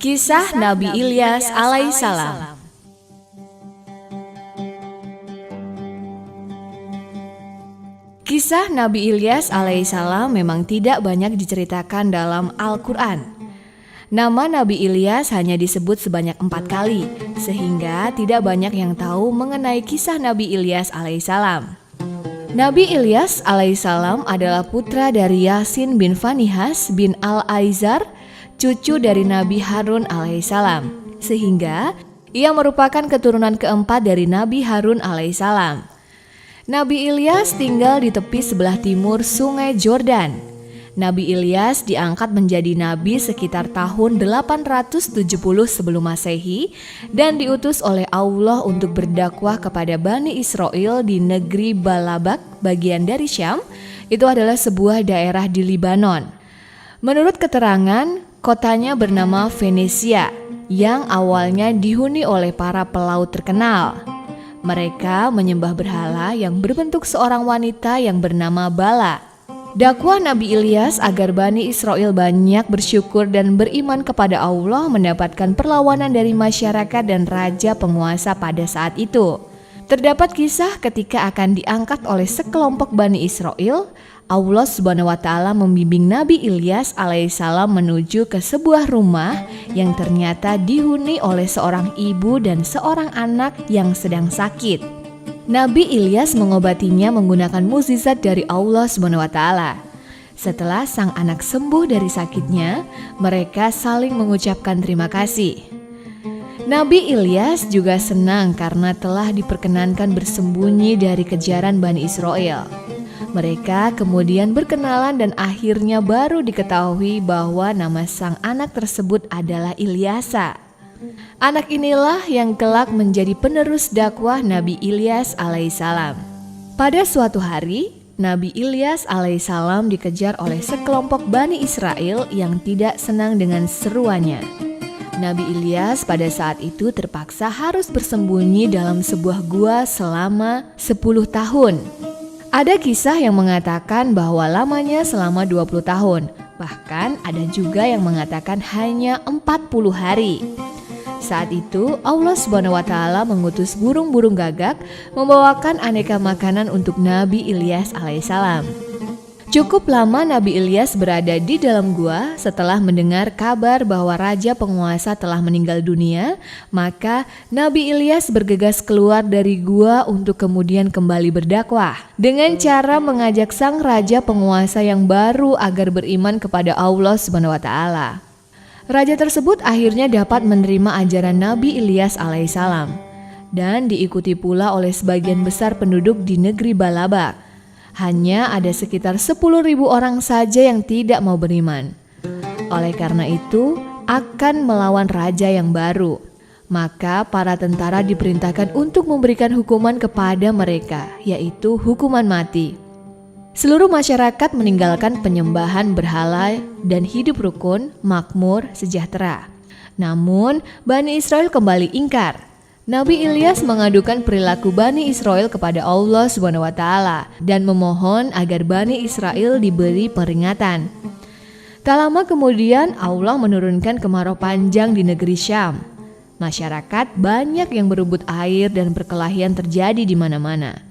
Kisah Nabi Ilyas alaihissalam. Kisah Nabi Ilyas alaihissalam memang tidak banyak diceritakan dalam Al-Quran. Nama Nabi Ilyas hanya disebut sebanyak 4 kali, sehingga tidak banyak yang tahu mengenai kisah Nabi Ilyas alaihissalam. Nabi Ilyas alaihissalam adalah putra dari Yasin bin Fanihas bin Al-Aizar, cucu dari Nabi Harun alaihissalam, sehingga ia merupakan keturunan keempat dari Nabi Harun alaihissalam. Nabi Ilyas tinggal di tepi sebelah timur Sungai Jordan. Nabi Ilyas diangkat menjadi nabi sekitar tahun 870 sebelum Masehi dan diutus oleh Allah untuk berdakwah kepada Bani Israel di negeri Balabak, bagian dari Syam. Itu adalah sebuah daerah di Libanon. Menurut keterangan, kotanya bernama Venesia yang awalnya dihuni oleh para pelaut terkenal. Mereka menyembah berhala yang berbentuk seorang wanita yang bernama Bala. Dakwah Nabi Ilyas agar Bani Israel banyak bersyukur dan beriman kepada Allah mendapatkan perlawanan dari masyarakat dan raja penguasa pada saat itu. Terdapat kisah ketika akan diangkat oleh sekelompok Bani Israel, Allah Subhanahu wa Ta'ala membimbing Nabi Ilyas alaihissalam menuju ke sebuah rumah yang ternyata dihuni oleh seorang ibu dan seorang anak yang sedang sakit. Nabi Ilyas mengobatinya menggunakan mukjizat dari Allah Subhanahu wa Ta'ala. Setelah sang anak sembuh dari sakitnya, mereka saling mengucapkan terima kasih. Nabi Ilyas juga senang karena telah diperkenankan bersembunyi dari kejaran Bani Israel. Mereka kemudian berkenalan dan akhirnya baru diketahui bahwa nama sang anak tersebut adalah Ilyasa. Anak inilah yang kelak menjadi penerus dakwah Nabi Ilyas alaihissalam. Pada suatu hari, Nabi Ilyas alaihissalam dikejar oleh sekelompok Bani Israel yang tidak senang dengan seruannya. Nabi Ilyas pada saat itu terpaksa harus bersembunyi dalam sebuah gua selama 10 tahun. Ada kisah yang mengatakan bahwa lamanya selama 20 tahun, bahkan ada juga yang mengatakan hanya 40 hari. Saat itu Allah Subhanahu wa Ta'ala mengutus burung-burung gagak membawakan aneka makanan untuk Nabi Ilyas alaihissalam. Cukup lama Nabi Ilyas berada di dalam gua setelah mendengar kabar bahwa raja penguasa telah meninggal dunia, maka Nabi Ilyas bergegas keluar dari gua untuk kemudian kembali berdakwah dengan cara mengajak sang raja penguasa yang baru agar beriman kepada Allah Subhanahu wa Ta'ala. Raja tersebut akhirnya dapat menerima ajaran Nabi Ilyas alaihissalam dan diikuti pula oleh sebagian besar penduduk di negeri Balabak. Hanya ada sekitar 10.000 orang saja yang tidak mau beriman. Oleh karena itu, akan melawan raja yang baru. Maka para tentara diperintahkan untuk memberikan hukuman kepada mereka, yaitu hukuman mati. Seluruh masyarakat meninggalkan penyembahan berhala dan hidup rukun, makmur, sejahtera. Namun, Bani Israel kembali ingkar. Nabi Ilyas mengadukan perilaku Bani Israel kepada Allah Subhanahu wa Ta'ala dan memohon agar Bani Israel diberi peringatan. Tak lama kemudian Allah menurunkan kemarau panjang di negeri Syam. Masyarakat banyak yang berebut air dan perkelahian terjadi di mana-mana.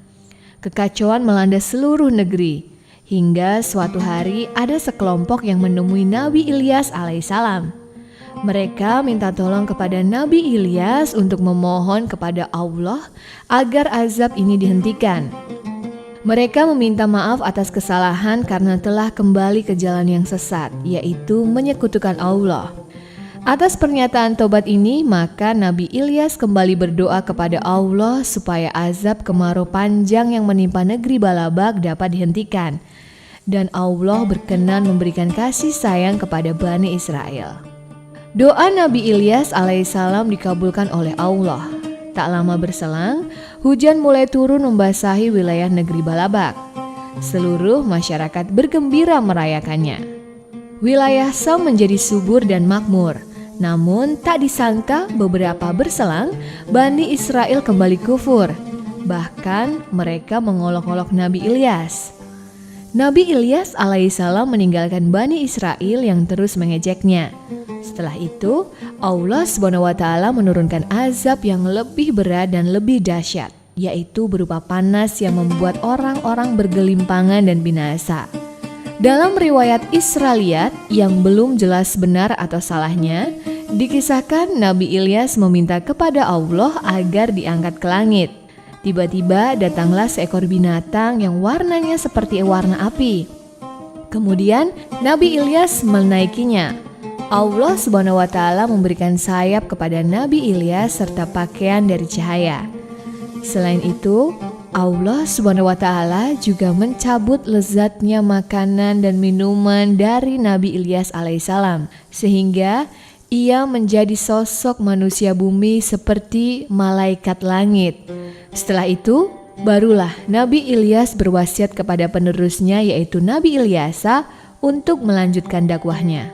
Kekacauan melanda seluruh negeri, hingga suatu hari ada sekelompok yang menemui Nabi Ilyas alaihissalam. Mereka minta tolong kepada Nabi Ilyas untuk memohon kepada Allah agar azab ini dihentikan. Mereka meminta maaf atas kesalahan karena telah kembali ke jalan yang sesat, yaitu menyekutukan Allah. Atas pernyataan tobat ini, maka Nabi Ilyas kembali berdoa kepada Allah supaya azab kemarau panjang yang menimpa negeri Balabak dapat dihentikan. Dan Allah berkenan memberikan kasih sayang kepada Bani Israel. Doa Nabi Ilyas alaihissalam dikabulkan oleh Allah. Tak lama berselang, hujan mulai turun membasahi wilayah negeri Balabak. Seluruh masyarakat bergembira merayakannya. Wilayah Syam menjadi subur dan makmur. Namun tak disangka beberapa berselang, Bani Israel kembali kufur. Bahkan mereka mengolok-olok Nabi Ilyas. Nabi Ilyas alaihissalam meninggalkan Bani Israel yang terus mengejeknya. Setelah itu, Allah SWT menurunkan azab yang lebih berat dan lebih dahsyat, yaitu berupa panas yang membuat orang-orang bergelimpangan dan binasa. Dalam riwayat Israiliyat yang belum jelas benar atau salahnya, dikisahkan Nabi Ilyas meminta kepada Allah agar diangkat ke langit. Tiba-tiba datanglah seekor binatang yang warnanya seperti warna api. Kemudian Nabi Ilyas menaikinya. Allah SWT memberikan sayap kepada Nabi Ilyas serta pakaian dari cahaya. Selain itu, Allah SWT juga mencabut lezatnya makanan dan minuman dari Nabi Ilyas alaihissalam, sehingga ia menjadi sosok manusia bumi seperti malaikat langit. Setelah itu, barulah Nabi Ilyas berwasiat kepada penerusnya yaitu Nabi Ilyasa untuk melanjutkan dakwahnya.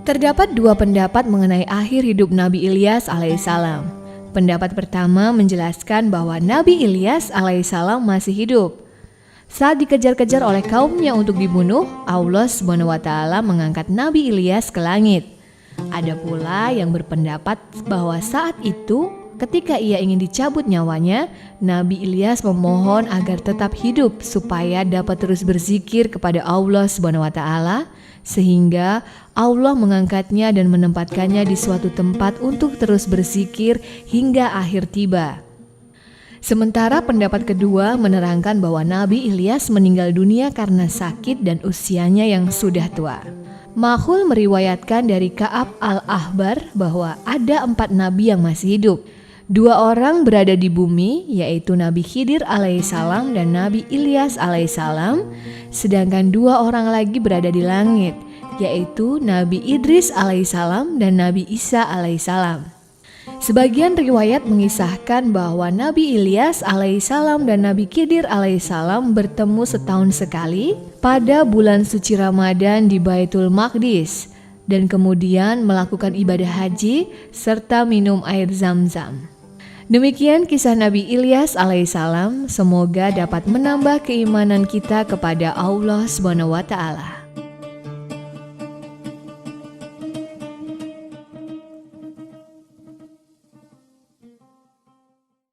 Terdapat dua pendapat mengenai akhir hidup Nabi Ilyas alaihissalam. Pendapat pertama menjelaskan bahwa Nabi Ilyas alaihissalam masih hidup. Saat dikejar-kejar oleh kaumnya untuk dibunuh, Allah SWT mengangkat Nabi Ilyas ke langit. Ada pula yang berpendapat bahwa saat itu ketika ia ingin dicabut nyawanya, Nabi Ilyas memohon agar tetap hidup supaya dapat terus berzikir kepada Allah SWT, sehingga Allah mengangkatnya dan menempatkannya di suatu tempat untuk terus berzikir hingga akhir tiba. Sementara pendapat kedua menerangkan bahwa Nabi Ilyas meninggal dunia karena sakit dan usianya yang sudah tua. Makhul meriwayatkan dari Ka'ab al-Ahbar bahwa ada 4 nabi yang masih hidup. 2 orang berada di bumi, yaitu Nabi Khidir alaihissalam dan Nabi Ilyas alaihissalam, sedangkan 2 orang lagi berada di langit, yaitu Nabi Idris alaihissalam dan Nabi Isa alaihissalam. Sebagian riwayat mengisahkan bahwa Nabi Ilyas alaihissalam dan Nabi Khidir alaihissalam bertemu setahun sekali pada bulan suci Ramadan di Baitul Maqdis dan kemudian melakukan ibadah haji serta minum air Zam-Zam. Demikian kisah Nabi Ilyas alaihissalam, semoga dapat menambah keimanan kita kepada Allah SWT.